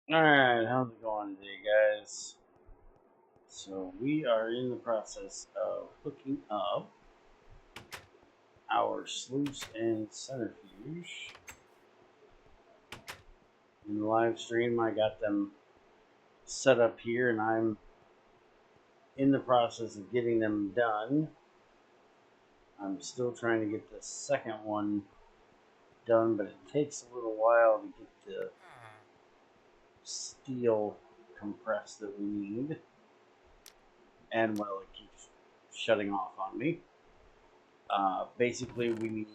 Alright, how's it going today, guys? So, we are in the process of hooking up our sluice and centrifuge. In the live stream, I got them set up here, and I'm in the process of getting them done. I'm still trying to get the second one done, but it takes a little while to get the steel compressed that we need. And, well, it keeps shutting off on me. Basically, we need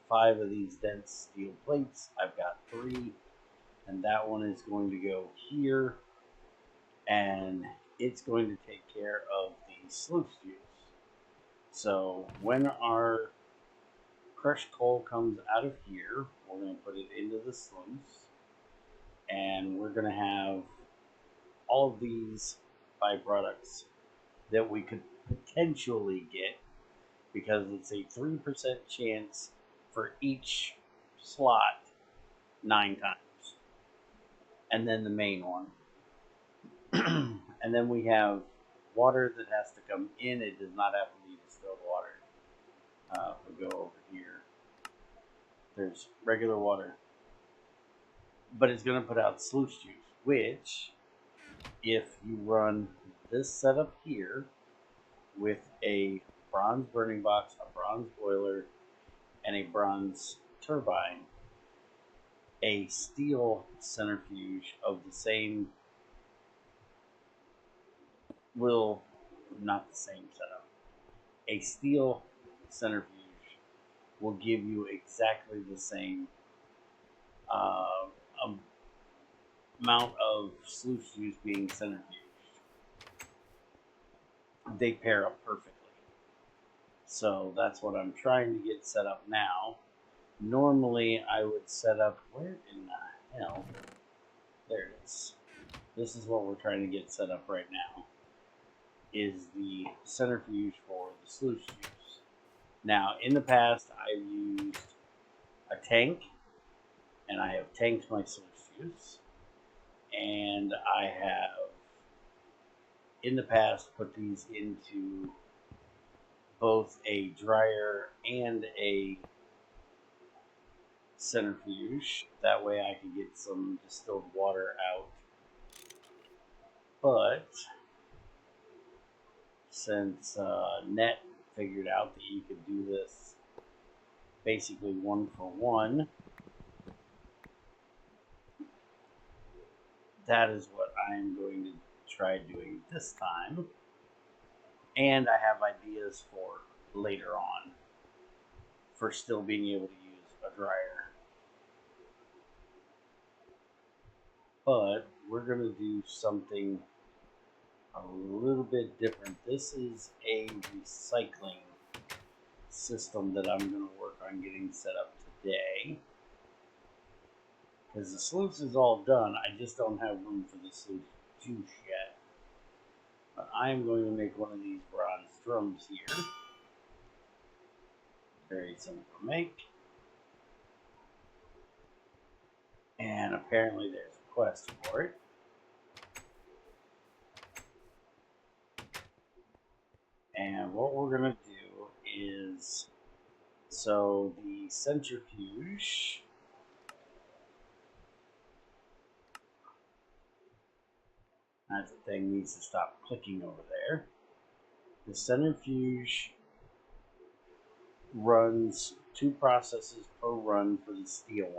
5 of these dense steel plates. I've got 3, and that one is going to go here, and it's going to take care of the sluice juice. So when our crushed coal comes out of here, we're going to put it into the sluice, and we're going to have all of these byproducts that we could potentially get, because it's a 3% chance for each slot 9 times. And then the main one. And then we have water that has to come in. It does not have to be distilled water. If we go over here, there's regular water. But it's going to put out sluice juice, which, if you run this setup here with a bronze burning box, a bronze boiler, and a bronze turbine, a steel centrifuge of the same will, not the same setup, a steel centrifuge will give you exactly the same amount of sluice juice being centrifuged. They pair up perfectly. So that's what I'm trying to get set up now. Normally I would set up, where in the hell? There it is. This is what we're trying to get set up right now, is the centrifuge for the sluice juice. Now, in the past, I've used a tank, and I have tanked my sluice juice, and I have, in the past, put these into both a dryer and a centrifuge. That way I could get some distilled water out. But since Net figured out that you could do this basically 1-for-1, that is what I'm going to try doing this time. And I have ideas for later on for still being able to use a dryer. But we're going to do something a little bit different. This is a recycling system that I'm going to work on getting set up today. Because the sluice is all done, I just don't have room for the sluice juice yet. But I'm going to make one of these bronze drums here. Very simple to make. And apparently there's a quest for it. And what we're going to do is, so the centrifuge, that thing needs to stop clicking over there. The centrifuge runs 2 processes per run for the steel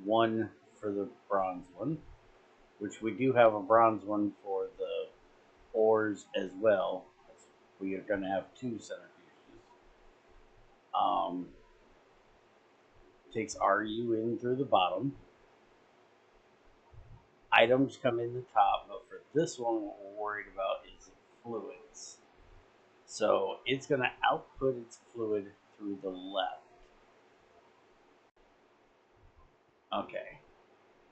one for the bronze one, which we do have a bronze one for the ores as well. We are going to have 2 centrifuges. Takes RU in through the bottom. Items come in the top, but for this one, what we're worried about is fluids. So it's going to output its fluid through the left. Okay,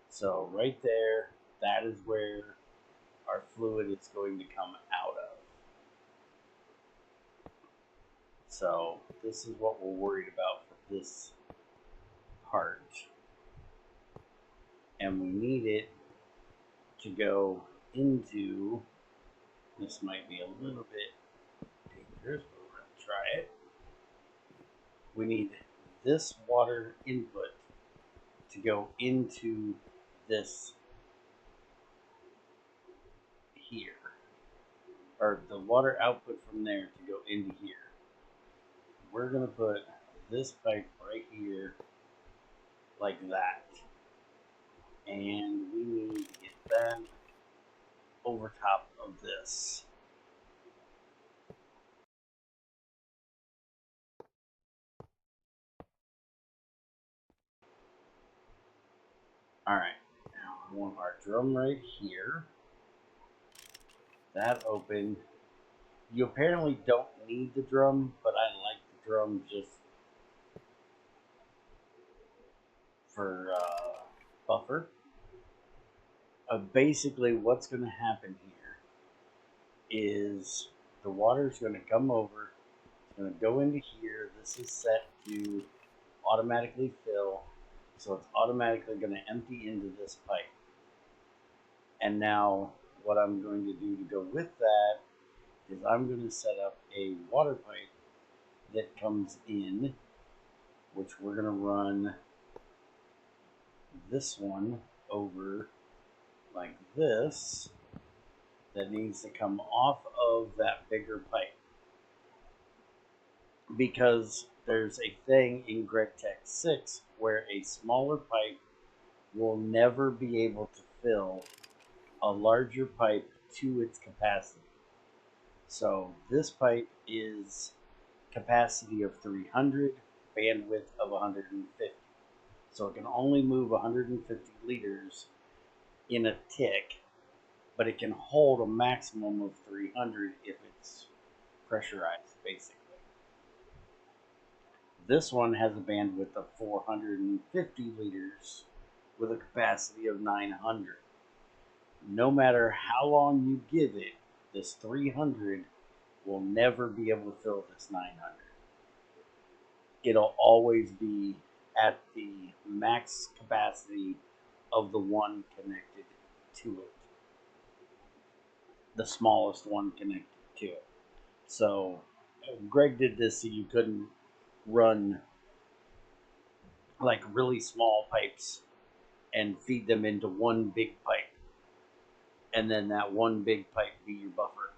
so right there, that is where our fluid is going to come out of. So this is what we're worried about for this part. and we need it to go into, this might be a little bit dangerous, but we're going to try it. We need this water input to go into this here, or the water output from there to go into here. We're going to put this pipe right here like that, and we need to get that over top of this. Alright, now I want our drum right here. That open. You apparently don't need the drum, but I like the drum just for buffer. Basically, what's going to happen here is the water is going to come over. It's going to go into here. This is set to automatically fill, so it's automatically going to empty into this pipe. And now what I'm going to do to go with that is I'm going to set up a water pipe that comes in, which we're going to run this one over like this, that needs to come off of that bigger pipe. Because there's a thing in GregTech 6 where a smaller pipe will never be able to fill a larger pipe to its capacity. So this pipe is capacity of 300, bandwidth of 150. So it can only move 150 liters in a tick, but it can hold a maximum of 300 if it's pressurized, basically. This one has a bandwidth of 450 liters with a capacity of 900. No matter how long you give it, this 300 will never be able to fill this 900. It'll always be at the max capacity of the one connected to it. The smallest one connected to it. So Greg did this so you couldn't run like really small pipes and feed them into one big pipe, and then that one big pipe be your buffer.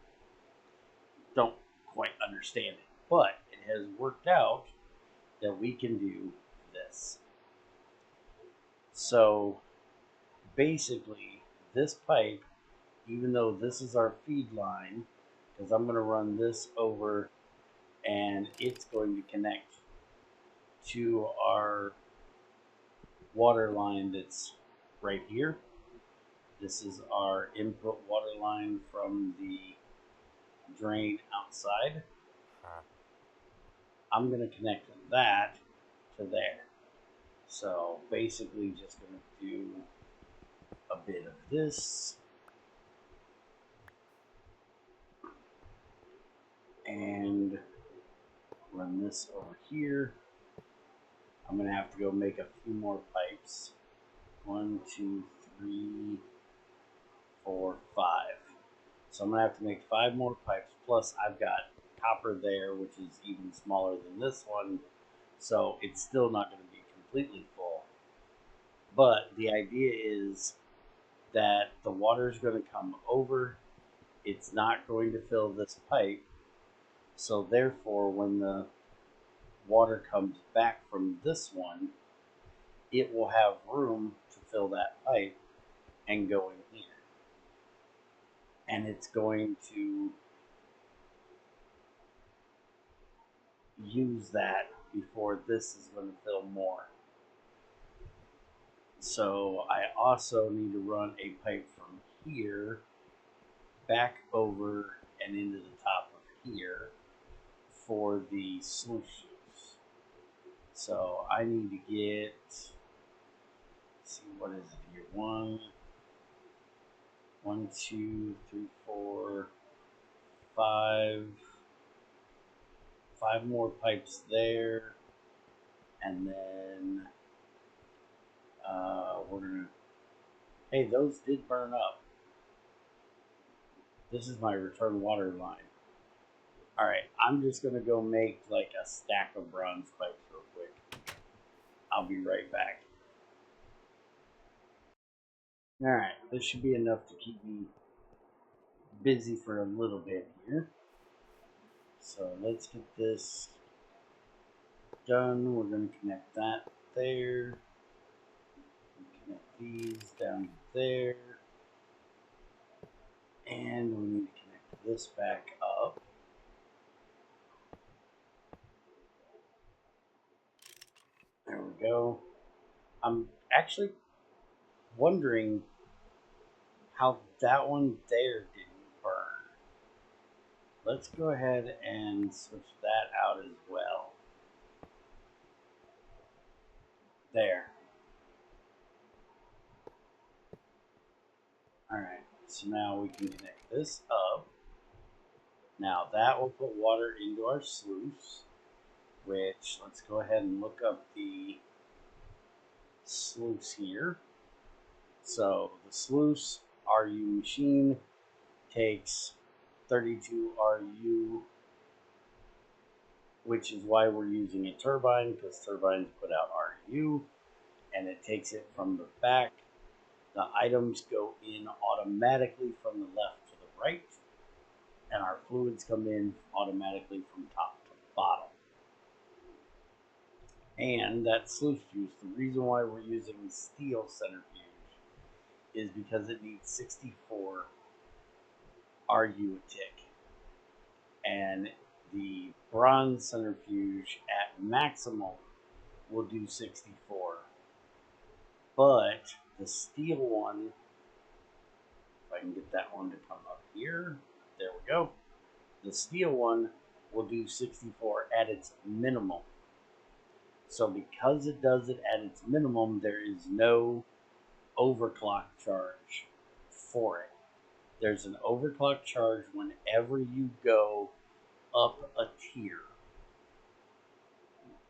Don't quite understand it, but it has worked out that we can do this. So basically, this pipe, even though this is our feed line, because I'm going to run this over and it's going to connect to our water line that's right here. This is our input water line from the drain outside. I'm going to connect that to there. So basically just going to do a bit of this and run this over here. I'm going to have to go make a few more pipes. 1, 2, 3, 4, 5. So I'm going to have to make 5 more pipes. Plus I've got copper there, which is even smaller than this one. So it's still not going to be completely full. But the idea is that the water is going to come over. It's not going to fill this pipe. So therefore, when the water comes back from this one, it will have room to fill that pipe and go in here. And it's going to use that before this is going to fill more. So I also need to run a pipe from here back over and into the top of here for the sluice. So I need to get, let's see, what is it here? 1, 2, 3, 4, 5. 5 more pipes there, and then we're gonna Hey, those did burn up. This is my return water line. Alright, I'm just going to go make like a stack of bronze pipes real quick. I'll be right back. Alright, this should be enough to keep me busy for a little bit here. So let's get this done. We're going to connect that there. Connect these down there. And we need to connect this back up. There we go. I'm actually wondering how that one there didn't burn. Let's go ahead and switch that out as well. There. Alright, so now we can connect this up. Now that will put water into our sluice, which, let's go ahead and look up the sluice here. So the sluice RU machine takes 32 RU, which is why we're using a turbine, because turbines put out RU, and it takes it from the back. The items go in automatically from the left to the right, and our fluids come in automatically from top to bottom. And that sluice juice, the reason why we're using steel centrifuge is because it needs 64 RU a tick. And the bronze centrifuge at maximal will do 64. But the steel one, if I can get that one to come up here, there we go. The steel one will do 64 at its minimum. So because it does it at its minimum, there is no overclock charge for it. There's an overclock charge whenever you go up a tier.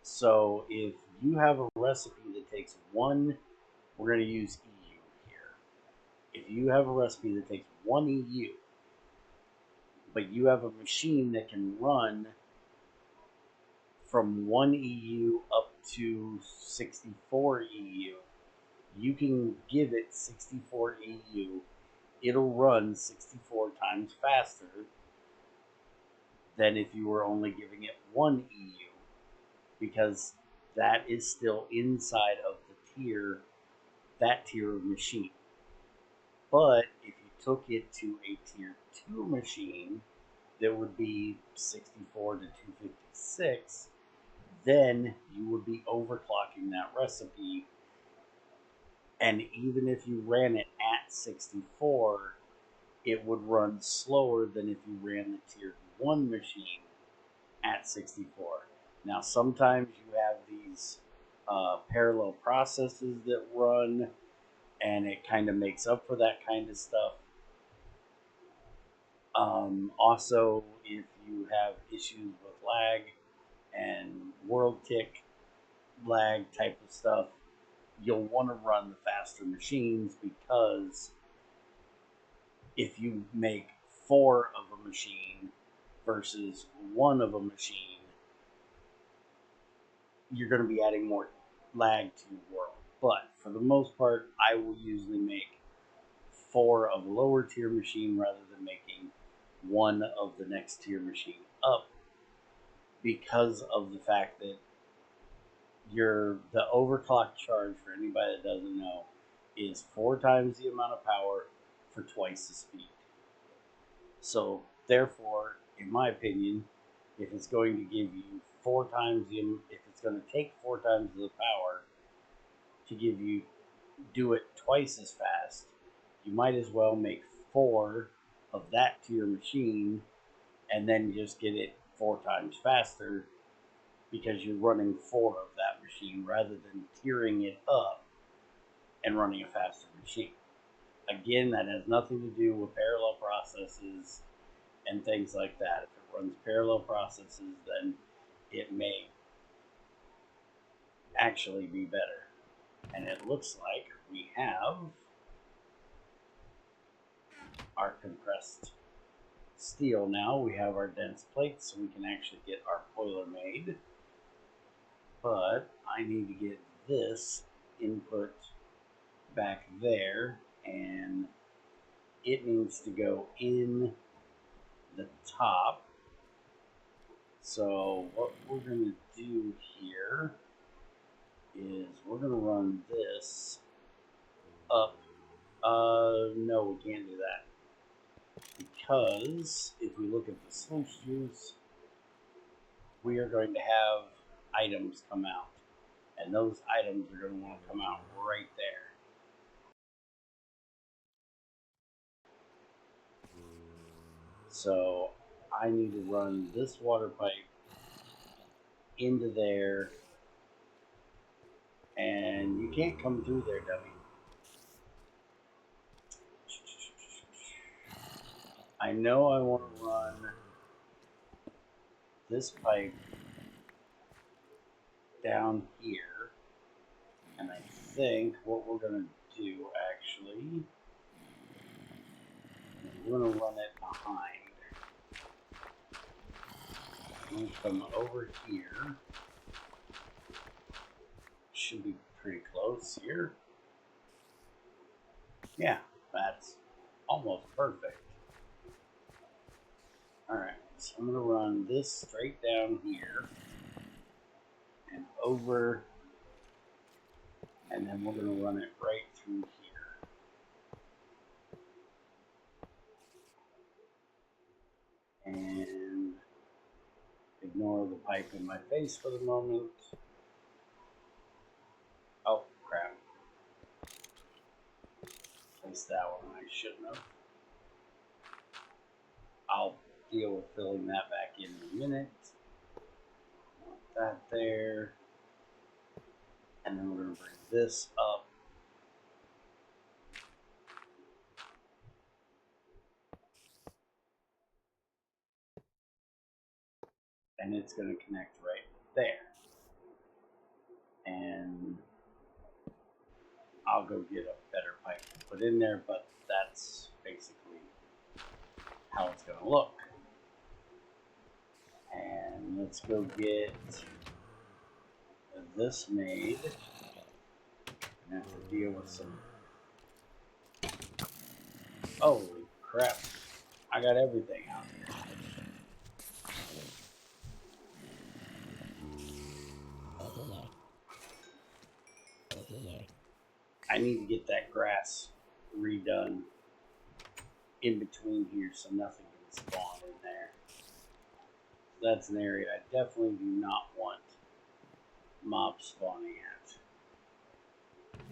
So if you have a recipe that takes one, we're going to use EU here. If you have a recipe that takes 1 EU, but you have a machine that can run from 1 EU up to 64 EU, you can give it 64 EU. It'll run 64 times faster than if you were only giving it 1 EU, because that is still inside of the tier, that tier of machine. But if you took it to a tier 2 machine that would be 64 to 256, then you would be overclocking that recipe. And even if you ran it at 64, it would run slower than if you ran the tier 1 machine at 64. Now, sometimes you have these parallel processes that run, and it kind of makes up for that kind of stuff. Also, if you have issues with lag and world tick lag type of stuff, you'll want to run the faster machines, because if you make 4 of a machine versus 1 of a machine, you're going to be adding more lag to your world. But for the most part, I will usually make 4 of a lower tier machine rather than making 1 of the next tier machine up, because of the fact that the overclock charge, for anybody that doesn't know, is 4 times the amount of power for twice the speed. So therefore, in my opinion, if it's going to give you 4 times if it's going to take 4 times the power to do it twice as fast, you might as well make 4 of that tier machine and then just get it 4 times faster, because you're running 4 of that machine rather than tiering it up and running a faster machine. Again, that has nothing to do with parallel processes and things like that. If it runs parallel processes, then it may actually be better. And it looks like we have our compressed steel now. We have our dense plates, so we can actually get our boiler made. But I need to get this input back there, and it needs to go in the top. So what we're going to do here is we're going to run this up. No, we can't do that, because if we look at the sluice juice, we are going to have items come out, and those items are going to want to come out right there. So I need to run this water pipe into there, and you can't come through there, dummy. I know I want to run this pipe down here, and I think what we're going to do actually is we're going to run it behind. I'm going to come over here. Should be pretty close here. Yeah, that's almost perfect. Alright, so I'm going to run this straight down here and over, and then we're going to run it right through here. And ignore the pipe in my face for the moment. Oh, crap. Place that one I shouldn't have. I'll deal with filling that back in a minute. Put that there. And then we're going to bring this up. And it's going to connect right there. And I'll go get a better pipe to put in there, but that's basically how it's going to look. And let's go get this made. I have to deal with some. Holy crap! I got everything out here. I need to get that grass redone in between here so nothing can spawn in there. That's an area I definitely do not want mobs spawning at.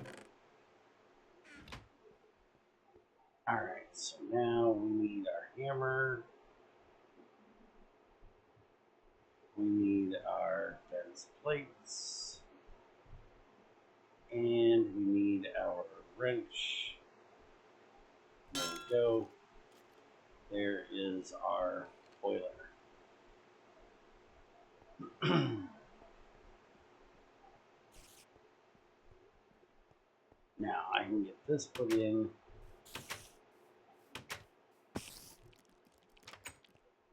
Alright, so now we need our hammer. We need our dense plates. And we need our wrench. There we go. There is our boiler. Now I can get this put in.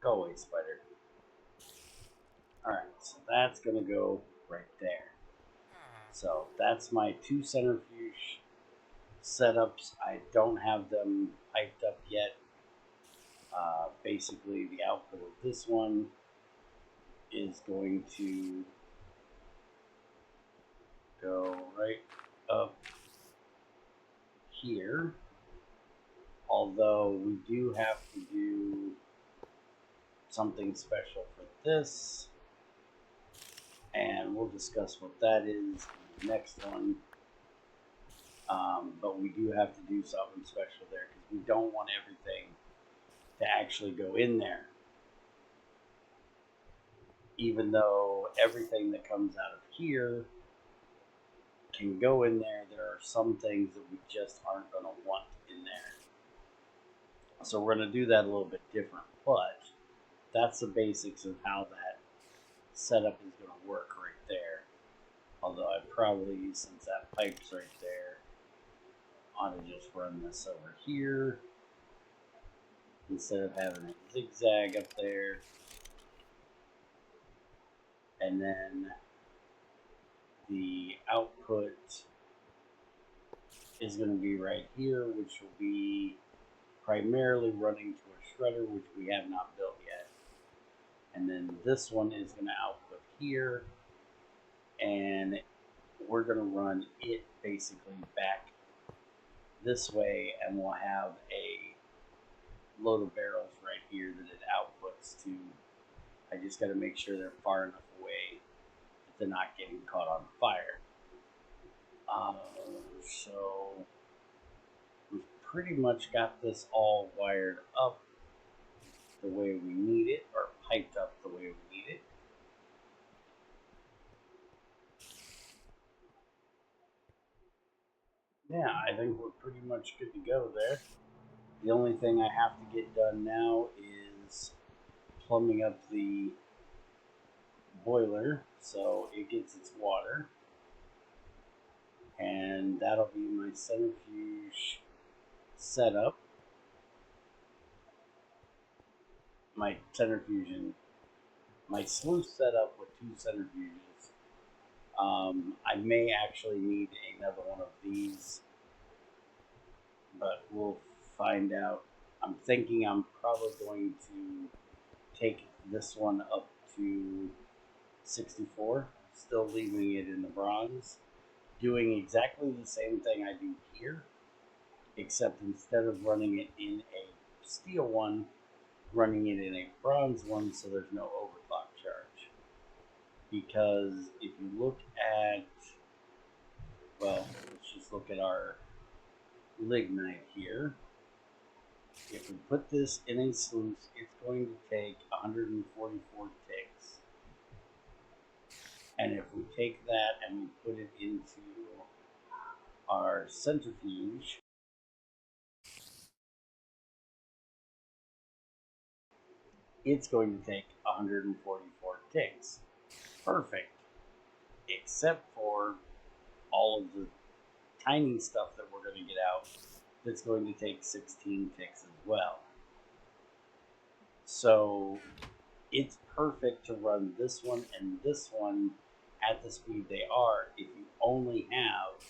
Go away, spider. Alright, so that's going to go right there. So that's my two centrifuge setups. I don't have them piped up yet. Basically, the output of this one is going to go right up here. Although we do have to do something special for this, and we'll discuss what that is in the next one. But we do have to do something special there because we don't want everything to actually go in there. Even though everything that comes out of here can go in there, there are some things that we just aren't going to want in there. So we're going to do that a little bit different, but that's the basics of how that setup is going to work right there. Although I probably, since that pipe's right there, ought to just run this over here. instead of having a zigzag up there. And then the output is going to be right here, which will be primarily running to a shredder, which we have not built yet. And then this one is going to output here, and we're going to run it basically back this way, and we'll have a load of barrels right here that it outputs to. I just got to make sure they're far enough away that they're not getting caught on fire. So we've pretty much got this all wired up the way we need it, or piped up the way we need it. Yeah, I think we're pretty much good to go there. The only thing I have to get done now is plumbing up the boiler so it gets its water. And that'll be my centrifuge setup. My sluice setup with 2 centrifuges. I may actually need another one of these, but we'll find out. I'm thinking I'm probably going to take this one up to 64, still leaving it in the bronze, doing exactly the same thing I do here, except instead of running it in a steel one, running it in a bronze one, so there's no overclock charge. Because if you look at, well, let's just look at our lignite here. If we put this in a sluice, it's going to take 144 ticks. And if we take that and we put it into our centrifuge, it's going to take 144 ticks. Perfect. Except for all of the tiny stuff that we're going to get out that's going to take 16 ticks as well. So it's perfect to run this one and this one at the speed they are if you only have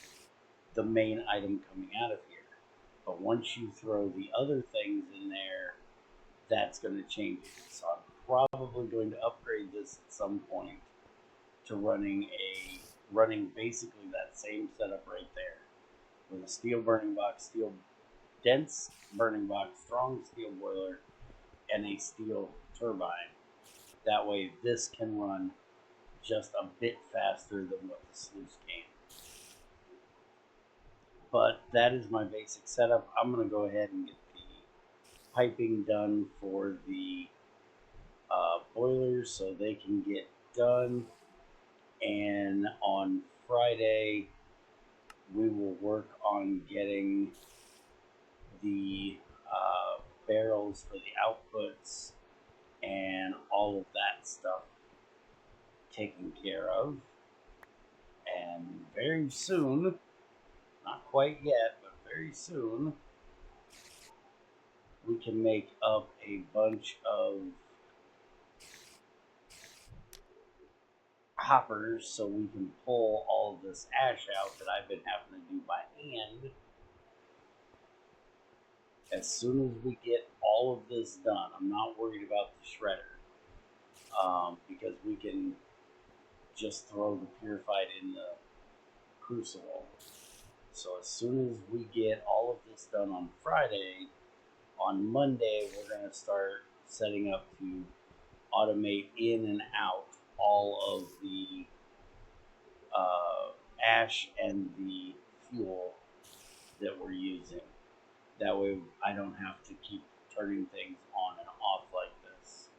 the main item coming out of here. But once you throw the other things in there, that's going to change it. So I'm probably going to upgrade this at some point to running basically that same setup right there, with a steel burning box, steel dense burning box, strong steel boiler, and a steel turbine. That way this can run just a bit faster than what the sluice can. But that is my basic setup. I'm going to go ahead and get the piping done for the boilers so they can get done. And on Friday, we will work on getting the barrels for the outputs and all of that stuff taken care of. And very soon, not quite yet, but very soon, we can make up a bunch of hoppers so we can pull all of this ash out that I've been having to do by hand. As soon as we get all of this done, I'm not worried about the shredder, because we can just throw the purified in the crucible. So as soon as we get all of this done on Friday, on Monday we're going to start setting up to automate in and out all of the ash and the fuel that we're using. That way I don't have to keep turning things on and off like this.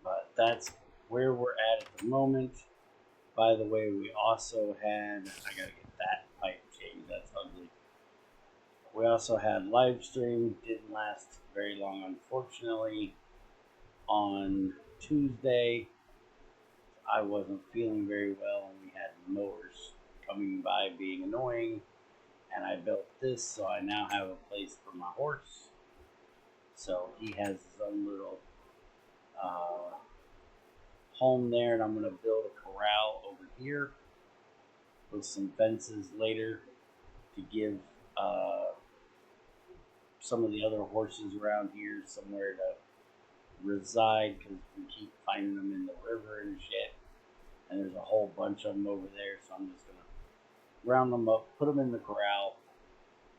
But that's where we're at the moment. By the way, we also had, I gotta get that pipe changed, that's ugly. We also had live stream, didn't last very long unfortunately. On Tuesday, I wasn't feeling very well and we had mowers coming by being annoying, and I I built this, so I now have a place for my horse. So he has his own little home there, and I'm going to build a corral over here with some fences later to give some of the other horses around here somewhere to reside, because we keep finding them in the river and shit, and there's a whole bunch of them over there. So I'm just going to round them up, put them in the corral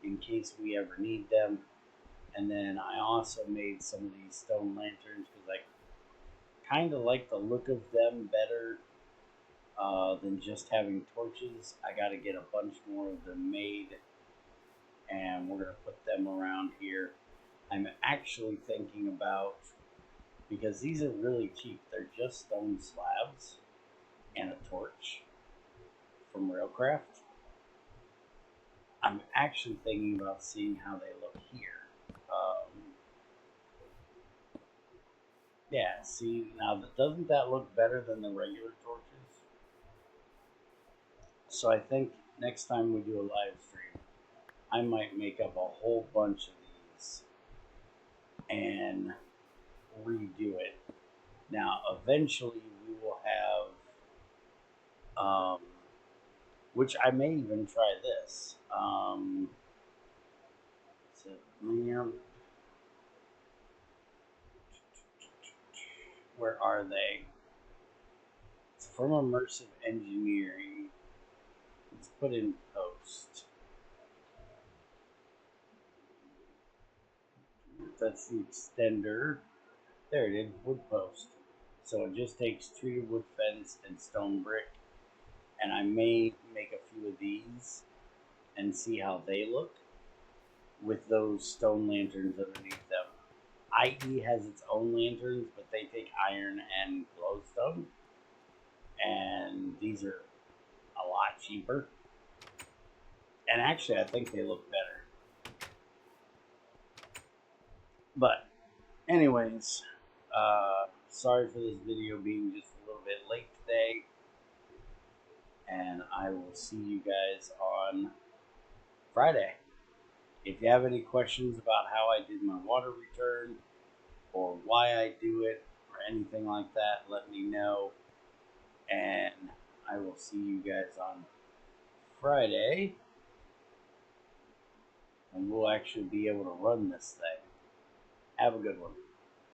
in case we ever need them. And then I also made some of these stone lanterns because I kind of like the look of them better than just having torches. I got to get a bunch more of them made, and we're going to put them around here. I'm actually thinking about, because these are really cheap, they're just stone slabs and a torch from Railcraft. I'm actually thinking about seeing how they look here. Yeah, see, now doesn't that look better than the regular torches? So I think next time we do a live stream, I might make up a whole bunch of these and redo it. Now, eventually we will have, which I may even try this. So, where are they? It's from Immersive Engineering. Let's put in post. That's the extender. There it is, wood post. So it just takes treated wood fence and stone brick. And I may make a few of these and see how they look with those stone lanterns underneath them. IE has its own lanterns, but they take iron and glowstone. And these are a lot cheaper. And actually, I think they look better. But, anyways, sorry for this video being just a little bit late today. And I will see you guys on Friday. If you have any questions about how I did my water return or why I do it or anything like that, let me know. And I will see you guys on Friday. And we'll actually be able to run this thing. Have a good one.